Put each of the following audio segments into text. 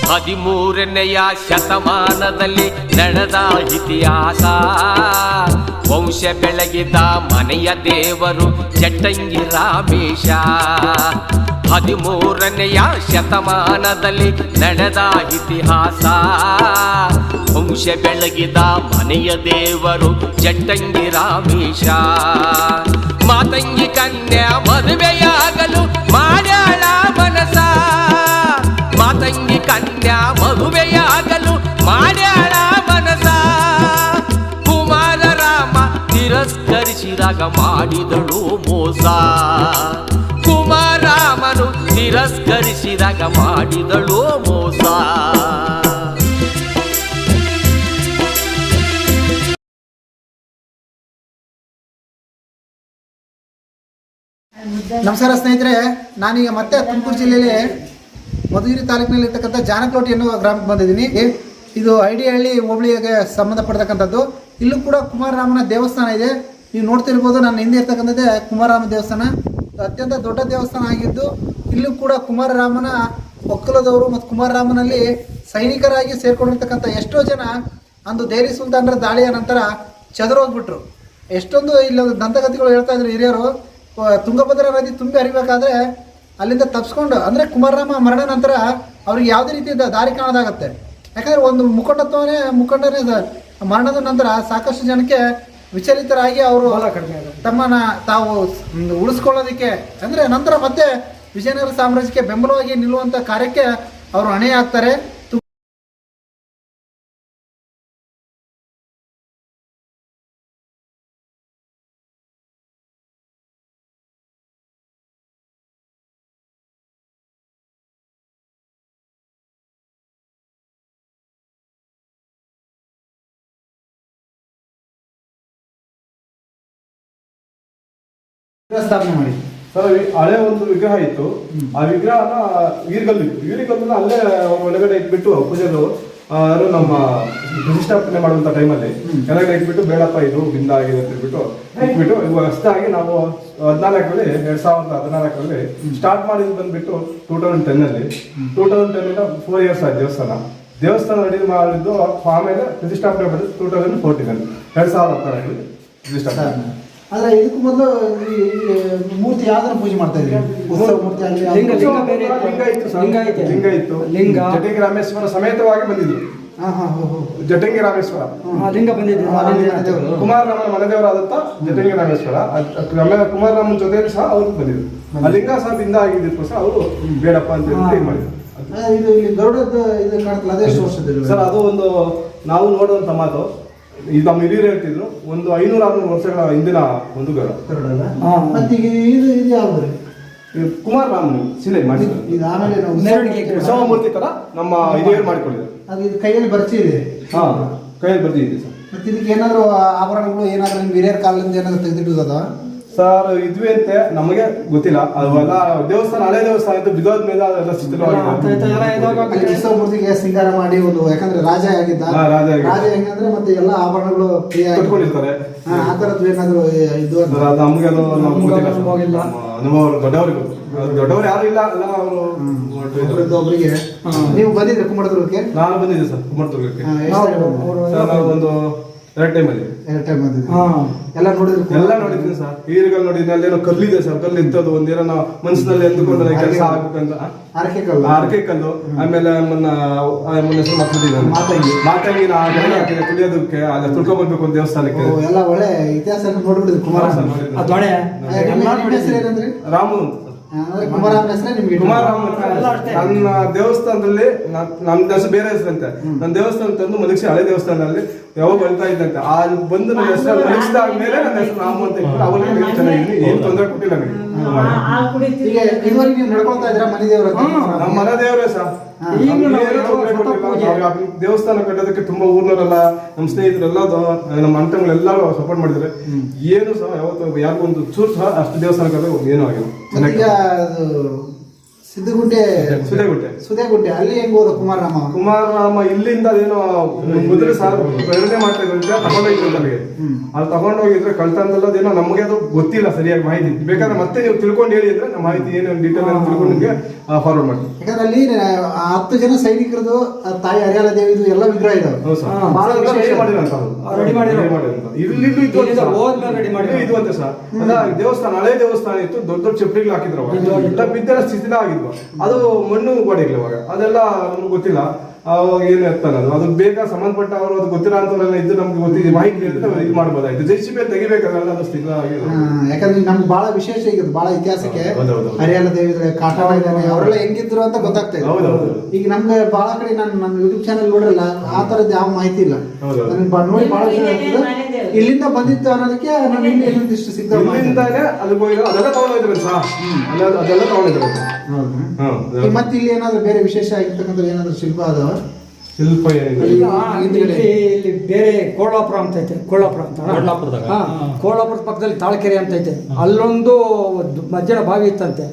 13ನೆಯ ಶತಮಾನದಲ್ಲಿ ನಡೆದ ಇತಿಹಾಸ. ವಂಶ ಬೆಳಗಿದ ಮನೆಯ ದೇವರು ಜಟ್ಟಂಗಿ ರಾಮೇಶ. 13ನೆಯ ಶತಮಾನದಲ್ಲಿ ನಡೆದ ಇತಿಹಾಸ. ವಂಶ ಬೆಳಗಿದ ಮನೆಯ ದೇವರು ಜಟ್ಟಂಗಿ ರಾಮೇಶ. ಮಾತಂಗಿ ಕನ್ಯಾ ಮದುವೆಯಾಗಲು ಮಾಡ್ಯಾಳ ಮನಸ. ಮಾತಂಗಿ ಕನ್ಯಾ ಮದುವೆಯಾಗಲು ಮಾಡ್ಯಾಳ ಮನಸ. ಕುಮಾರ ರಾಮ ತಿರಸ್ಕರಿಸಿದಾಗ ಮಾಡಿದಳು ಮೋಸ. ಕುಮಾರರಾಮನು ತಿರಸ್ಕರಿಸಿದಾಗ ಮಾಡಿದಳು ಮೋಸ. ನಮಸ್ಕಾರ ಸ್ನೇಹಿತರೆ, ನಾನೀಗ ಮತ್ತೆ ತುಮಕೂರು ಜಿಲ್ಲೆಯಲ್ಲಿ ಮಧುಗಿರಿ ತಾಲೂಕಿನಲ್ಲಿ ಇರ್ತಕ್ಕಂಥ ಜಾನಕೋಟೆ ಎನ್ನುವ ಗ್ರಾಮಕ್ಕೆ ಬಂದಿದ್ದೀನಿ. ಇದು ಐಡಿಹಳ್ಳಿ ಹೋಬಳಿಗೆ ಸಂಬಂಧಪಡ್ತಕ್ಕಂಥದ್ದು. ಇಲ್ಲೂ ಕೂಡ ಕುಮಾರರಾಮನ ದೇವಸ್ಥಾನ ಇದೆ. ನೀವು ನೋಡ್ತಿರ್ಬೋದು, ನನ್ನ ಹಿಂದೆ ಇರ್ತಕ್ಕಂಥದ್ದೇ ಕುಮಾರರಾಮ ದೇವಸ್ಥಾನ. ಅತ್ಯಂತ ದೊಡ್ಡ ದೇವಸ್ಥಾನ ಆಗಿದ್ದು, ಇಲ್ಲೂ ಕೂಡ ಕುಮಾರರಾಮನ ಒಕ್ಕಲದವರು ಮತ್ತು ಕುಮಾರರಾಮನಲ್ಲಿ ಸೈನಿಕರಾಗಿ ಸೇರ್ಕೊಂಡಿರ್ತಕ್ಕಂಥ ಎಷ್ಟೋ ಜನ ಅಂದು ದೆಹಲಿ ಸುಲ್ತಾನರ ದಾಳಿಯ ನಂತರ ಚದರೋಗ್ಬಿಟ್ರು. ಎಷ್ಟೊಂದು ಇಲ್ಲಿ ದಂತಕಥೆಗಳು ಹೇಳ್ತಾ ಇದ್ರು ಹಿರಿಯರು. ತುಂಗಭದ್ರಾ ನದಿ ತುಂಬಿ ಹರಿಬೇಕಾದ್ರೆ ಅಲ್ಲಿಂದ ತಪ್ಪಿಸ್ಕೊಂಡು, ಅಂದರೆ ಕುಮಾರರಾಮ ಮರಣ ನಂತರ ಅವ್ರಿಗೆ ಯಾವುದೇ ರೀತಿಯ ದಾರಿ ಕಾಣೋದಾಗತ್ತೆ. ಯಾಕಂದರೆ ಒಂದು ಮುಖಂಡನೇ ಮರಣದ ನಂತರ ಸಾಕಷ್ಟು ಜನಕ್ಕೆ ವಿಚಲಿತರಾಗಿ ಅವರು ತಮ್ಮನ್ನು ತಾವು ಉಳಿಸ್ಕೊಳ್ಳೋದಕ್ಕೆ, ಅಂದರೆ ನಂತರ ಮತ್ತೆ ವಿಜಯನಗರ ಸಾಮ್ರಾಜ್ಯಕ್ಕೆ ಬೆಂಬಲವಾಗಿ ನಿಲ್ಲುವಂಥ ಕಾರ್ಯಕ್ಕೆ ಅವರು ಹೊಣೆಯಾಗ್ತಾರೆ. ಸ್ಥಾಪನೆ ಮಾಡಿ ಸರ್, ಹಳೆ ಒಂದು ವಿಗ್ರಹ ಇತ್ತು. ಆ ವಿಗ್ರಹನ ವೀರಗಲ್ಲನ್ನ ಅಲ್ಲೇ ಒಳಗಡೆ ಇಟ್ಬಿಟ್ಟು ಪೂಜೆರು ಯಾರು ನಮ್ಮ ಪ್ರತಿಷ್ಠಾಪನೆ ಮಾಡುವಂತ ಟೈಮಲ್ಲಿ ಕೆಳಗಡೆ ಇಟ್ಬಿಟ್ಟು ಬೇಡಪ್ಪ ಇದು ಬಿಂದ ಆಗಿದೆ ಅಂತ ಇಟ್ಬಿಟ್ಟು ಇವಾಗ ಹೊಸದಾಗಿ ನಾವು 2014ರಲ್ಲಿ ಸ್ಟಾರ್ಟ್ ಮಾಡಿದ್ ಬಂದ್ಬಿಟ್ಟು 2010 ಇಂದ 4 years ಆಯ್ತು. ದೇವಸ್ಥಾನ ರೆಡಿ ಮಾಡಿದ್ದು. ಆಮೇಲೆ ಪ್ರತಿಷ್ಠಾಪನೆ ಮಾಡಿದ್ದು 2014 2016 ಪ್ರತಿಷ್ಠಾಪನೆ. ಆದರೆ ಇದಕ್ಕೂ ಮೊದಲು ಈ ಮೂರ್ತಿ ಯಾವ್ದಾರ ಪೂಜೆ ಮಾಡ್ತಾ ಇದ್ರಿ? ಉತ್ಸವ ಮೂರ್ತಿ ಆಗಲಿ, ಲಿಂಗ ಇತ್ತು. ಜಟಂಗಿ ರಾಮೇಶ್ವರ ಸಮೇತವಾಗಿ ಬಂದಿದ್ರು. ಜಟಂಗಿ ರಾಮೇಶ್ವರ ಲಿಂಗ ಬಂದಿದ್ರು. ಕುಮಾರರಾಮನ ಮನೆದೇವರಾದಂತ ಜಟಂಗಿ ರಾಮೇಶ್ವರ. ಕುಮಾರರಾಮನ ಜೊತೆಯಲ್ಲಿ ಸಹ ಅವರು ಬಂದಿದ್ರು. ಆ ಲಿಂಗ ಸಹ ಬಿಂದ ಆಗಿದ್ದಕ್ಕೂ ಸಹ ಅವರು ಬೇಡಪ್ಪ ಅಂತ ಮಾಡಿದ್ರು. ಇದು ಗರುಡದ ಇದು ಕಾಣ್ತಲ್ಲ, ಅದೆಷ್ಟು ವರ್ಷದ ಸರ್? ಅದು ಒಂದು ನಾವು ನೋಡುವಂತ ಮಾತು. ಇದು ನಮ್ಮ ಹಿರಿಯರು ಹೇಳ್ತಿದ್ರು, ಒಂದು 500-600 ವರ್ಷಗಳ ಹಿಂದಿನ ಒಂದು ಗರುಡ. ಕುಮಾರರಾಮನು ಶಿಲೆ ಮಾಡಿದ್ರು. ಉತ್ಸವ ಮೂರ್ತಿ ತರ ನಮ್ಮ ಹಿರಿಯರು ಮಾಡಿಕೊಂಡಿದ್ರು. ಅದು ಕೈಯಲ್ಲಿ ಬರ್ತಿದೆ. ಕೈಯಲ್ಲಿ ಬರ್ತಿದೆ ಸರ್. ಮತ್ತೆ ಇದಕ್ಕೆ ಏನಾದ್ರು ಆಭರಣಗಳು ಏನಾದ್ರು ನಿಮ್ ಹಿರಿಯರ ಕಾಲದಿಂದ ಏನಾದ್ರು ತೆಗೆದಿಟ್ಟದ ಸರ್? ಇದ್ವಿ ಅಂತೆ, ನಮಗೆ ಗೊತ್ತಿಲ್ಲ. ಅವೆಲ್ಲ ದೇವಸ್ಥಾನ, ಹಳೆ ದೇವಸ್ಥಾನ ಇತ್ತು, ಬಿದ್ದೋದ ಮೇಲೆ ಅದೆಲ್ಲ ಶಿಥಿಲವಾಗಿದೆ. ಉತ್ಸವ ಮೂರ್ತಿಗೆ ಸಿಂಗಾರ ಮಾಡಿ ಒಂದು, ಯಾಕಂದ್ರೆ ರಾಜ ಆಗಿದ್ದ. ರಾಜ ಹೆಂಗಂದ್ರೆ ಮತ್ತೆ ಎಲ್ಲ ಆಭರಣಗಳು ಕಟ್ಕೊಂಡಿರ್ತಾರೆ. ಆ ತರದ್ದು ಏನಾದ್ರು ಇದು ನಮ್ಗೆ ಅದು ದೊಡ್ಡವರು ಯಾರು ಇಲ್ಲ. ಎಲ್ಲ ಅವರು ಒಬ್ಬರಿಗೆ. ನೀವು ಬಂದಿದ್ರೆ ಕುಮಾರದುರ್ಗಕ್ಕೆ? ನಾನು ಬಂದಿದ್ದೆ ಸರ್ ಕುಮಾರದುರ್ಗಕ್ಕೆ. ಒಂದು 2 ಟೈಮ್ ಬಂದಿದ್ದೆ. ಎಲ್ಲ ನೋಡಿದ್ದೀನಿ ಸರ್. ಈರುಗಳು ನೋಡಿದ್ದೀನಿ. ಅಲ್ಲೇನೋ ಕಲ್ಲಿದೆ ಸರ್. ಕಲ್ಲು ಇತ್ತದು ಒಂದೇನೋ ನಾವು ಮನಸ್ಸಿನಲ್ಲಿ ಎಂದುಕೊಂಡು ಕೆಲಸ ಆಗ್ಬೇಕಂತ ಆರ್ಕೆ ಕಲ್ಲು. ಆಮೇಲೆ ಮೊನ್ನೆ ಹೆಸರು ಮಾತಂಗಿ ಹಾಕಿದೆ ತುಳಿಯೋದಕ್ಕೆ. ಅಲ್ಲ ತುಳ್ಕೊಂಡ್ಬರ್ಬೇಕು ಒಂದು ದೇವಸ್ಥಾನಕ್ಕೆ. ಎಲ್ಲ ಒಳ್ಳೆ ಇತಿಹಾಸ ನೋಡ್ಬಿಡಿದ್ರು ಕುಮಾರ. ರಾಮು ನನ್ನ ದೇವಸ್ಥಾನದಲ್ಲಿ ನಮ್ಮ ಹೆಸರು ಬೇರೆ ಹೆಸರಂತೆ. ನನ್ನ ದೇವಸ್ಥಾನ ತಂದು ಮಲಗಿಸಿ ಹಳೆ ದೇವಸ್ಥಾನದಲ್ಲಿ ಯಾವಾಗ ಬರ್ತಾ ಇದ್ದಂತೆ. ಆ ಬಂದು ನನ್ನ ಹೆಸರು ಮಲಗಿಸಿದಾದ್ಮೇಲೆ ನನ್ನ ಹೆಸರು ರಾಮು ಅಂತ ಇಟ್ಟು ಅವಾಗ ಚೆನ್ನಾಗಿದ್ದೀನಿ. ಏನು ತೊಂದರೆ ಕೊಟ್ಟಿಲ್ಲ ನನಗೆ. ನಡ್ಕೊಳ್ತಾ ಇದ್ರ ಮನೆ ದೇವರ? ನಮ್ಮ ಮನೆ ದೇವರೇ ಸರ್. ದೇವಸ್ಥಾನ ಕಟ್ಟೋದಕ್ಕೆ ತುಂಬಾ ಊರ್ನವರೆಲ್ಲ, ನಮ್ಮ ಸ್ನೇಹಿತರೆಲ್ಲ, ನಮ್ಮ ಅಂಟಗಳೆಲ್ಲರೂ ಸಪೋರ್ಟ್ ಮಾಡಿದ್ರೆ ಏನು ಸಹ ಯಾವತ್ತು ಯಾರಿಗೂ ಒಂದು ಚೂರು ಸಹ ಅಷ್ಟು ದೇವಸ್ಥಾನ ಕಟ್ಟೋದು ಏನೂ ಆಗಿಲ್ಲ. ಸಿದ್ಧಗುಂಟೆ ಸುದೇಗುಂಟೆ ಅಲ್ಲಿ ಹೆಂಗ್ ಹೋದ ಕುಮಾರರಾಮ ಇಲ್ಲಿಂದ ಅದೇನೋ ಮೊದಲು ಸಾರ್ ಪ್ರೇರಣೆ ಮಾಡ್ತಾ ಇದ್ರಂತೆ ತಗೊಂಡೋಗಿದ್ರು ಅಲ್ಲಿಗೆ. ಅಲ್ಲಿ ತಗೊಂಡೋಗಿದ್ರೆ ಕಳ್ತನದಲ್ಲ ಅದೇನೋ ನಮಗೆ ಅದು ಗೊತ್ತಿಲ್ಲ ಸರಿಯಾಗಿ ಮಾಹಿತಿ. ಬೇಕಾದ್ರೆ ಮತ್ತೆ ನೀವು ತಿಳ್ಕೊಂಡು ಹೇಳಿ ಅಂದ್ರೆ ನಮ್ಮ ಮಾಹಿತಿ ಏನು ಡೀಟೇಲ್ ಅಂತ ತಿಳ್ಕೊಂಡು ನಿಮಗೆ ಫಾರ್ವರ್ಡ್ ಮಾಡ್ತೀವಿ. ಯಾಕಂದ್ರೆ ಅಲ್ಲಿ 10 ಜನ ಸೈನಿಕರದು ತಾಯಿ ಹರಿಯಾಲ ದೇವಿದು ಎಲ್ಲ ವಿಗ್ರಹ ಇದಾವೆ. ಬಹಳ ಇದು ಅಂತೆ ಸರ್. ದೇವಸ್ಥಾನ ಹಳೆ ದೇವಸ್ಥಾನ ಇತ್ತು, ದೊಡ್ಡ ದೊಡ್ಡ ಚಪ್ಪಲಿಗಳು ಹಾಕಿದ್ರು ಎಲ್ಲ ಬಿದ್ದೆಲ್ಲ ಸ್ಥಿತಿನ ಆಗಿದ್ವು. ಅದು ಮಣ್ಣು ಗೋಡೆಗಳು ಅವಾಗ ಅದೆಲ್ಲ ನಮ್ಗೆ ಗೊತ್ತಿಲ್ಲ. ಅವಾಗ ಏನು ಇರ್ತಾನೆ ಅದು ಬೇಗ ಸಂಬಂಧಪಟ್ಟ ಅವರು ಅದು ಗೊತ್ತಿಲ್ಲ ಅಂತವರೆಲ್ಲ ಇದ್ದು ನಮ್ಗೆ ಗೊತ್ತಿದೆ ಮಾಹಿತಿ ಹೇಳಿದ್ರೆ ಇದು ಮಾಡ್ಬೋದಾಯ್ತು. JCB ತೆಗಿಬೇಕಾಗಲ್ಲ ಅದು ಸ್ಥಿತಿ ಆಗಿದೆ. ಯಾಕಂದ್ರೆ ನಮ್ಗೆ ಬಹಳ ವಿಶೇಷ ಈಗ ಬಹಳ ಇತಿಹಾಸಕ್ಕೆ ಹರಿಯಾಲ ದೇವಿ ಕಾಟವ ಇದ್ದಾನೆ ಅವರೆಲ್ಲ ಹೆಂಗಿದ್ರು ಅಂತ ಗೊತ್ತಾಗ್ತಾ ಇದೆ. ಈಗ ನಮ್ಗೆ ಬಹಳ ಕಡೆ ನಾನು ನನ್ನ ಯೂಟ್ಯೂಬ್ ಚಾನಲ್ ನೋಡಿರಲ್ಲ ಆ ತರದ್ ಯಾವ ಮಾಹಿತಿ ಇಲ್ಲ. ನನಗೆ ನೋಡಿ ಬಹಳ ಇಲ್ಲಿಂದ ಬಂದಿತ್ತು ಅನ್ನೋದಕ್ಕೆ ನಾನು ಇಲ್ಲಿ ಏನೊಂದಿಷ್ಟು ಸಿಗ್ತದೆ. ಅದೆಲ್ಲ ತಗೊಂಡಿದ್ರು ಸರ್, ಅದೆಲ್ಲ ತಗೊಂಡಿದ್ರು. ಮತ್ತೆ ಇಲ್ಲಿ ಏನಾದ್ರು ಬೇರೆ ವಿಶೇಷ ಆಗಿರ್ತಕ್ಕಂಥ ಏನಾದ್ರು ಶಿಲ್ಪ ಅದಾವ? ಶಿಲ್ಪ ಇಲ್ಲಿ ಬೇರೆ ಕೋಳಾಪುರ ಅಂತ ಐತೆ. ಕೋಳಾಪುರ ಅಂತ ಕೋಳಾಪುರದ ಪಕ್ಕದಲ್ಲಿ ತಾಳ್ಕೆರೆ ಅಂತ ಐತೆ. ಅಲ್ಲೊಂದು ಮಜ್ಜನ ಬಾವಿ ಇತ್ತಂತೆ.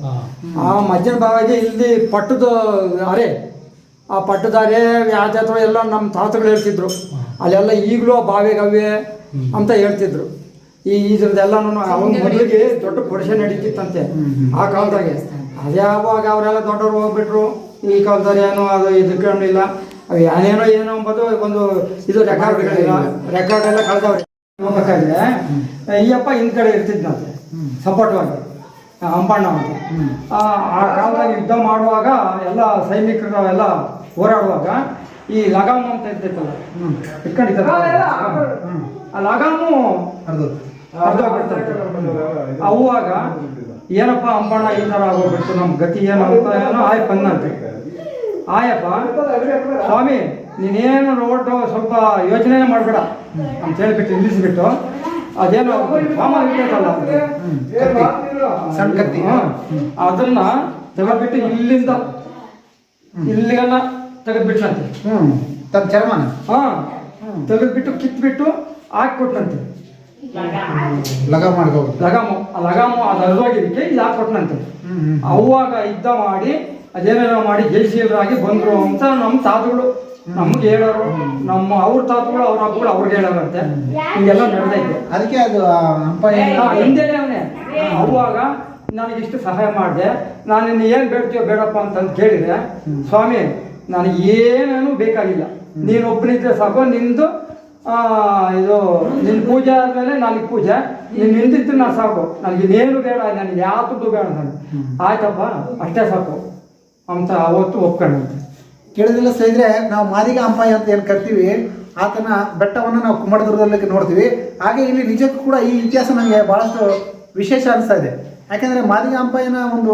ಆ ಮಜ್ಜನ ಬಾವಿಗೆ ಇಲ್ಲಿ ಪಟ್ಟದ ಅರೆ, ಆ ಪಟ್ಟದ ಅರೆ ಯಾವ್ದಾದ್ರು ಎಲ್ಲ ನಮ್ಮ ತಾತಗಳು ಹೇಳ್ತಿದ್ರು. ಅಲ್ಲೆಲ್ಲ ಈಗಲೂ ಬಾವಿಗವೆ ಅಂತ ಹೇಳ್ತಿದ್ರು. ಇದ್ರದ್ದೆಲ್ಲ ಅವನ ಮೊದಲಿಗೆ ದೊಡ್ಡ ಕೊಡಿಸೆ ನಡೀತಿತ್ತಂತೆ ಆ ಕಾಲದಾಗೆ. ಅದ್ಯಾವಾಗ ಅವರೆಲ್ಲ ದೊಡ್ಡವ್ರು ಹೋಗ್ಬಿಟ್ರು. ಈ ಕಾಲದಲ್ಲಿ ಏನೋ ಅದು ಇದ್ಕೊಂಡಿಲ್ಲ, ಏನೇನೋ ಏನೋ ಅಂಬೋದು ಒಂದು ಇದು ರೆಕಾರ್ಡ್ಗಳಿಲ್ಲ, ರೆಕಾರ್ಡ್ ಎಲ್ಲ ಕಳೆದವ್ರೆ. ಹೋಗ್ಬೇಕಾದ್ರೆ ಈಯಪ್ಪ ಹಿಂದ್ ಕಡೆ ಇರ್ತಿದ್ನಂತೆ ಸಪೋರ್ಟ್ವಾಗಿ, ಅಂಬಣ್ಣ ಅಂತ. ಆ ಕಾಲದಾಗ ಯುದ್ಧ ಮಾಡುವಾಗ ಎಲ್ಲ ಸೈನಿಕರು ಎಲ್ಲ ಹೋರಾಡುವಾಗ ಈ ಲಗಾಮು ಅಂತ ಇರ್ತೈತಲ್ಲ ಇಟ್ಕೊಂಡಿದ್ದ ಆ ಲಗಾಮು ಅರ್ಧೋಗ್ಬಿಡ್ತಂತೆ. ಅವಾಗ ಏನಪ್ಪ ಅಂಬಣ್ಣ ಈ ಥರ ಆಗೋಗ್ಬಿಟ್ಟು ನಮ್ಮ ಗತಿ ಏನೋ ಅಂತ ಏನೋ ಆಯಪ್ಪ ಅನ್ನಂತೆ. ಆಯಪ್ಪ ಸ್ವಾಮಿ ನೀನೇನು ನೋಟು ಸ್ವಲ್ಪ ಯೋಚನೆ ಮಾಡಬೇಡ ಅಂತ ಹೇಳ್ಬಿಟ್ಟು ನಿಲ್ಲಿಸ್ಬಿಟ್ಟು ಅದೇನೋ ಮಾಮ ಇರ್ತೈತಲ್ಲ ಸಣ್ಣ ಕತ್ತಿ ಅದನ್ನ ತೆಗೆದ್ಬಿಟ್ಟು ಇಲ್ಲಿಂದ ಇಲ್ಲಿಗೆಲ್ಲ ತೆಗೆದ್ಬಿಟ್ಲಂತೆ. ತಮ್ಮ ಚರ್ಮನ ತೆಗೆದ್ಬಿಟ್ಟು ಕಿತ್ಬಿಟ್ಟು ಹಾಕಿಕೊಟ್ನಂತೆ. ಲಗಾಮು ಅದು ಅರ್ಧೋಗಿದ್ದಕ್ಕೆ ಇಲ್ಲಿ ಹಾಕೊಟ್ನಂತೆ. ಅವಾಗ ಯುದ್ಧ ಮಾಡಿ ಅದೇನೇನೋ ಮಾಡಿ ಜೈಶೀಲರಾಗಿ ಬಂದ್ರು ಅಂತ ನಮ್ಮ ತಾತಗಳು ನಮ್ಗೆ ಹೇಳೋರು. ಅವ್ರ ತಾತಗಳು ಅವ್ರ ಹಬ್ಬಗಳು ಅವ್ರಿಗೆ ಹೇಳೋರಂತೆ. ಹಿಂಗೆಲ್ಲ ನಡೆದೈತೆ. ಅದಕ್ಕೆ ಅದು ಹಿಂದೆನೆ ಅವನೇ. ಅವಾಗ ನನಗಿಷ್ಟು ಸಹಾಯ ಮಾಡಿದೆ, ನಾನು ಇನ್ನು ಏನು ಬೇಡ್ತೀಯೋ ಬೇಡಪ್ಪ ಅಂತಂದು ಕೇಳಿದ್ರೆ, ಸ್ವಾಮಿ ನನಗೆ ಏನೇನು ಬೇಕಾಗಿಲ್ಲ, ನೀನೊಬ್ಬನಿದ್ರೆ ಸಾಕು, ನಿಂದು ಇದು ನಿನ್ನ ಪೂಜೆ ಆದಮೇಲೆ ನನಗೆ ಪೂಜೆ, ನೀನು ನಿಂದಿತ್ತು ನಾನು ಸಾಕು, ನನಗಿನ್ನೇನು ಬೇಡ, ನನಗೆ ಯಾವುದು ಬೇಡ, ನನಗೆ ಆಯ್ತಪ್ಪ ಅಷ್ಟೇ ಸಾಕು ಅಂತ ಅವತ್ತು ಒಪ್ಕೊಂಡಂತೆ. ಕೇಳಿದಿಲ್ಲ ಸ್ನೇಹಿತರೆ, ನಾವು ಮಾದಿಗ ಅಂಪಾಯ ಅಂತ ಏನು ಕರಿತೀವಿ, ಆತನ ಬೆಟ್ಟವನ್ನು ನಾವು ಕುಮ್ಮಟದುರ್ಗದಲ್ಲಿ ನೋಡ್ತೀವಿ. ಹಾಗೆ ಇಲ್ಲಿ ನಿಜಕ್ಕೂ ಕೂಡ ಈ ಇತಿಹಾಸ ನನಗೆ ಭಾಳಷ್ಟು ವಿಶೇಷ ಅನಿಸ್ತಾ ಇದೆ. ಯಾಕೆಂದರೆ ಮಾದಿಗ ಅಂಪಾಯನ ಒಂದು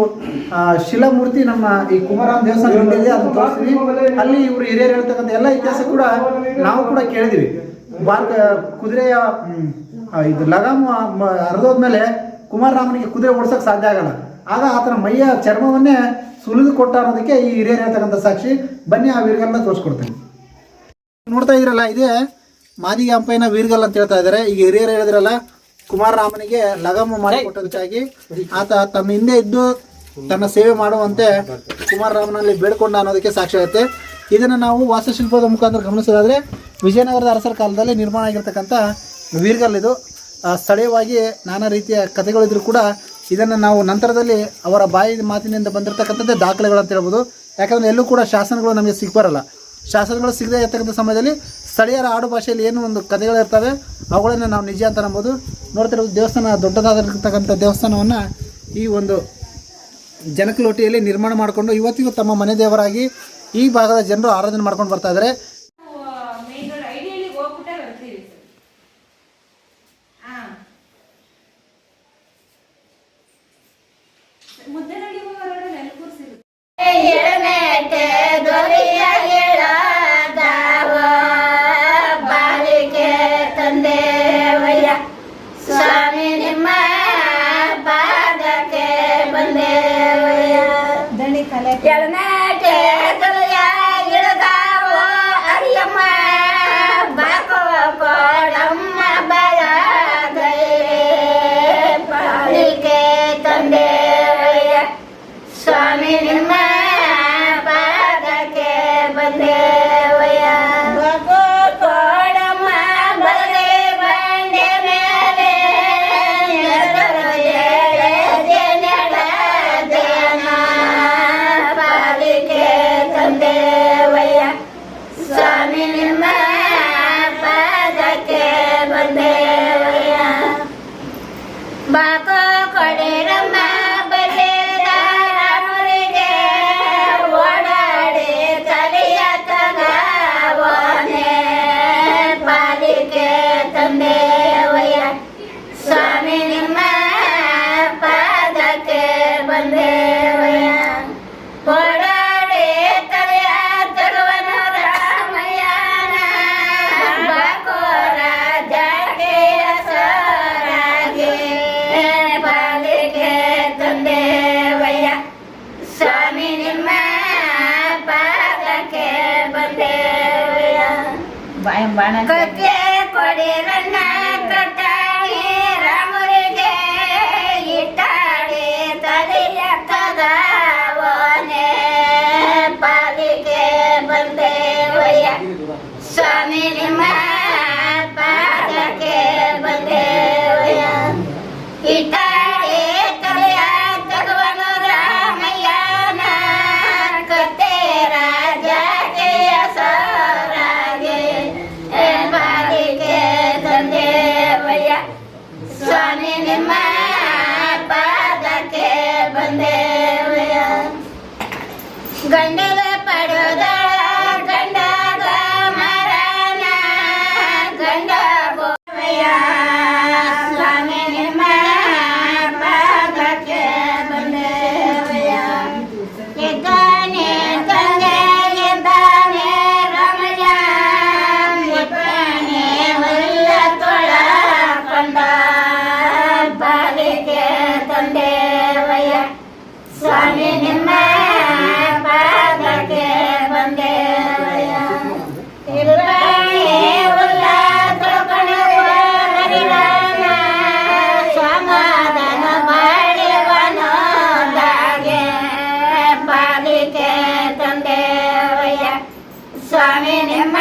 ಶಿಲಾಮೂರ್ತಿ ನಮ್ಮ ಈ ಕುಮಾರರಾಮ ದೇವಸ್ಥಾನ ಇದೆ, ಅದನ್ನು ತೋರಿಸ್ತೀವಿ. ಅಲ್ಲಿ ಇವರು ಹಿರಿಯರು ಹೇಳ್ತಕ್ಕಂಥ ಎಲ್ಲ ಇತಿಹಾಸ ಕೂಡ ನಾವು ಕೂಡ ಕೇಳಿದ್ದೀವಿ. ಕುದುರೆಯ ಇದು ಲಗಾಮು ಹರಿದೋದ್ಮೇಲೆ ಕುಮಾರರಾಮನಿಗೆ ಕುದುರೆ ಓಡಿಸೋಕೆ ಸಾಧ್ಯ ಆಗಲ್ಲ. ಆಗ ಆತನ ಮೈಯ ಚರ್ಮವನ್ನೇ ಸುಲಿದು ಕೊಟ್ಟ ಅನ್ನೋದಕ್ಕೆ ಈ ಹಿರಿಯರು ಹೇಳ್ತಕ್ಕಂಥ ಸಾಕ್ಷಿ. ಬನ್ನಿ ಆ ವೀರ್ಗಲ್ನ ತೋರಿಸ್ಕೊಡ್ತೇನೆ. ನೋಡ್ತಾ ಇದ್ರಲ್ಲ, ಇದೇ ಮಾದಿಗ ಅಂಪಯ್ಯನ ವೀರ್ಗಲ್ ಅಂತ ಹೇಳ್ತಾ ಇದ್ದಾರೆ. ಈಗ ಹಿರಿಯರು ಹೇಳಿದ್ರಲ್ಲ, ಕುಮಾರರಾಮನಿಗೆ ಲಗಾಮು ಮಾಡಿಕೊಟ್ಟದಕ್ಕಾಗಿ ಆತ ತಮ್ಮ ಹಿಂದೆ ಇದ್ದು ತನ್ನ ಸೇವೆ ಮಾಡುವಂತೆ ಕುಮಾರರಾಮನಲ್ಲಿ ಬೇಡ್ಕೊಂಡ ಅನ್ನೋದಕ್ಕೆ ಸಾಕ್ಷಿ ಆಗುತ್ತೆ. ಇದನ್ನು ನಾವು ವಾಸ್ತುಶಿಲ್ಪದ ಮುಖಾಂತರ ಗಮನಿಸೋದಾದರೆ ವಿಜಯನಗರದ ಅರಸರ ಕಾಲದಲ್ಲಿ ನಿರ್ಮಾಣ ಆಗಿರ್ತಕ್ಕಂಥ ವೀರ್ಗಲ್ ಇದು. ಸ್ಥಳೀಯವಾಗಿ ನಾನಾ ರೀತಿಯ ಕಥೆಗಳಿದ್ರು ಕೂಡ ಇದನ್ನು ನಾವು ನಂತರದಲ್ಲಿ ಅವರ ಬಾಯಿ ಮಾತಿನಿಂದ ಬಂದಿರತಕ್ಕಂಥದ್ದೇ ದಾಖಲೆಗಳು ಅಂತ ಹೇಳ್ಬೋದು. ಯಾಕಂದರೆ ಎಲ್ಲೂ ಕೂಡ ಶಾಸನಗಳು ನಮಗೆ ಸಿಗ್ಬರಲ್ಲ. ಶಾಸನಗಳು ಸಿಗದೇ ಇರ್ತಕ್ಕಂಥ ಸಮಯದಲ್ಲಿ ಸ್ಥಳೀಯರ ಆಡು ಭಾಷೆಯಲ್ಲಿ ಏನು ಒಂದು ಕಥೆಗಳಿರ್ತವೆ ಅವುಗಳನ್ನು ನಾವು ನಿಜ ಅಂತ ನಂಬೋದು. ನೋಡ್ತಿರೋದು ದೇವಸ್ಥಾನ, ದೊಡ್ಡದಾಗಿರ್ತಕ್ಕಂಥ ದೇವಸ್ಥಾನವನ್ನು ಈ ಒಂದು ಜನಕಲೋಟಿಯಲ್ಲಿ ನಿರ್ಮಾಣ ಮಾಡಿಕೊಂಡು ಇವತ್ತಿಗೂ ತಮ್ಮ ಮನೆ ದೇವರಾಗಿ ಈ ಭಾಗದ ಜನರು ಆರಾಧನೆ ಮಾಡ್ಕೊಂಡು ಬರ್ತಾ ಇದ್ದಾರೆ. ಸ್ವಾಮಿ ನಿಮ್ಮ ಪಾದಕ್ಕೆ ಬಂದೇವಯ್ಯ, ಎಳನಾಟೆ ಇಳಿದಾವೋ ಕಕ್ಕೆ ಕೊಡಿರನ್ನ ಕಟ್ಟಾಳಿ ರಾಮರಿಗೆ ಇಟ್ಟಾಳಿ ತಲೆಯಕ್ಕದ ಓನೆ ಪಾಲಿಗೆ ಬಂದೇವಯ್ಯ ಸ್ವಾಮಿ ನಿಮ್ಮ ಪಾದಕ್ಕೆ ಬಂದೇವಯ್ಯ ಇಟ್ಟಾಳಿ ತಲೆಯ ತಗುವನು ರಾಮಯ್ಯನ ಕತ್ತೆ ರಾಜಕ್ಕೆ ಸರಾಗೆ ಬಾಲಿಗೆ ತಂದೇವಯ್ಯ ಸ್ವಾಮಿ ನಿಮ್ಮ ಪಾದಕ್ಕೆ ಬಂದೇವಯ್ಯ ಗಂಡದ ಪಡೆದ ಗಂಡಗ ಮರನ ಗಂಡ ಬೋವಯ್ಯ ಸ್ವಾಮಿ ನಿಮ್ಮ ಪಾದಕ್ಕೆ ಬಂದೇವಯ್ಯ ಇದ್ದಾನೆ ತಂದೆ ಇದ್ದಾನೆ ರಮಯ ಇದ್ದಾನೆ ಒಲ್ಲ ತೊಳಕೊಂಡ ಬಾಲಿಗೆ ತಂದೇವಯ್ಯ ಸ್ವಾಮಿ ನಿಮ್ಮ ಪಾದಕ್ಕೆ ಬಂದೇವಯ್ಯ ಇದ್ದಾನೆ ಒಲ್ಲ ತೊಳಕೊಂಡ ಹರಿರಾಮ ಸಮಾಧಾನ ಮಾಡಿವನೋದಾಗೆ ಪಾಲಿಗೆ ತಂದೇವಯ್ಯ ಸ್ವಾಮಿ ನಿಮ್ಮ